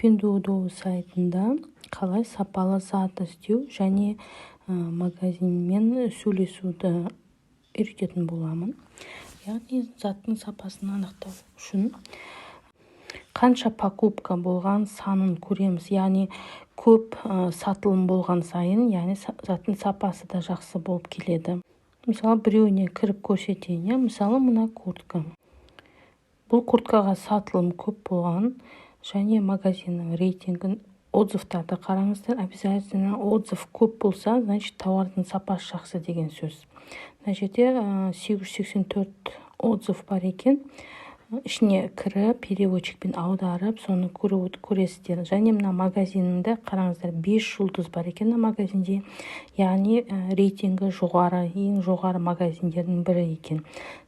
Pinduoduo сайтында қалай сапалы зат іздеу және магазинмен сөйлесуді үйрететін боламын. Яғни заттың сапасын анықтау үшін қанша покупка болған санын көреміз. Яғни көп сатылым болған сайын, яғни заттың сапасы да жақсы болып келеді. Мысалы, біреуіне кіріп көрсетейін. Мысалы, мына куртка. Бұл курткаға сатылым көп болған және магазиннің рейтингін, отзывтарды қараңыздар. Обязательно отзыв көп болса, значит тауардың сапасы жақсы деген сөз. Мына жерде 884 отзыв бар екен. Ішіне кіріп, переводчикпен аударып, соны көресіздер. Және мына магазинінде қараңыздар, 5 жұлдыз бар екен магазинде. Яғни рейтингі жоғары, ең жоғары магазиндердің бірі екен.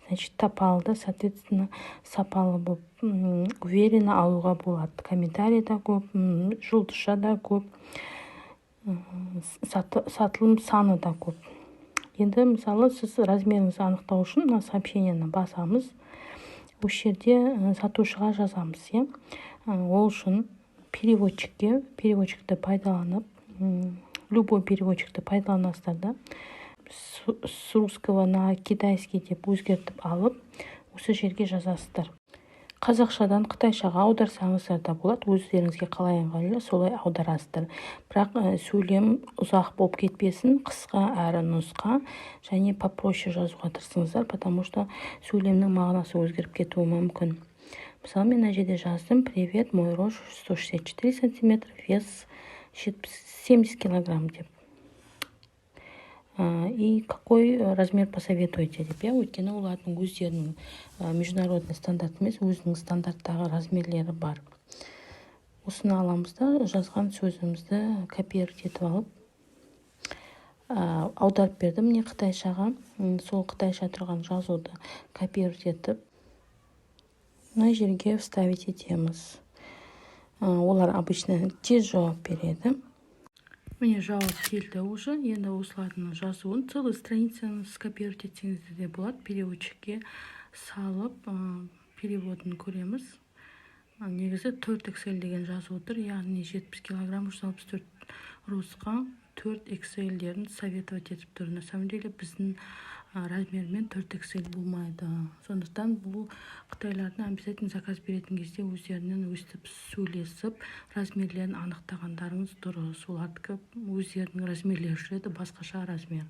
Значит, тапалды, соответственно, сапалы болып, уверенно алуға болады. Комментарий да көп, жұлдызша да көп, сатылым саны да көп. Енді, мысалы, сіз размеріңізді анықтау үшін мына сообщениені басамыз. Осы жерде сатушыға жазамыз. Ол үшін переводчикті пайдаланып, любой переводчикті пайдаланасыздар да, с русского на китайский деп өзгертіп алып, осы жерге жазасыздар. Қазақшадан қытайшаға аударсаңыздар да болады, өздеріңізге қалай ыңғайлы солай аударасыздар. Бірақ сөйлем ұзақ болып кетпесін, қысқа әрі нұсқа және попроще жазуға тырысыңыздар, потому что сөйлемнің мағынасы өзгеріп кетуі мүмкін. Мысалы, мен жерде жаздым: привет, мой рост 164 сантиметр, вес 70 килограмм деп. И какой размер посоветуете деп. Өйткені олардың өздерінің международный стандарт емес, өзінің стандарттағы размерлері бар. Осыны аламыз да, жазған сөзімізді копировать етіп алып, аударып бердім міне қытайшаға. Сол қытайша тұрған жазуды копировать етіп, мына жерге вставить етеміз. Олар обычно тез жауап береді. Міне жауап келді уже. Енді осылардың жазуын целый страницаны скопировать етсеңізде де болады. Переводчикке салып, переводын көреміз. Негізі 4XL деген жазып отыр. Яғни 70 килограмм 164 ростқа 4XL-дерін советовать етіп тұр. На самом деле біздің размермен 4XL болмайды. Сондықтан бұл қытайлардың обязательно заказ беретін кезде өздерінен өстіп сөйлесіп, размерлерін анықтағандарыңыз дұрыс. Олардікі өздерінің размерлері жүреді, басқаша размер.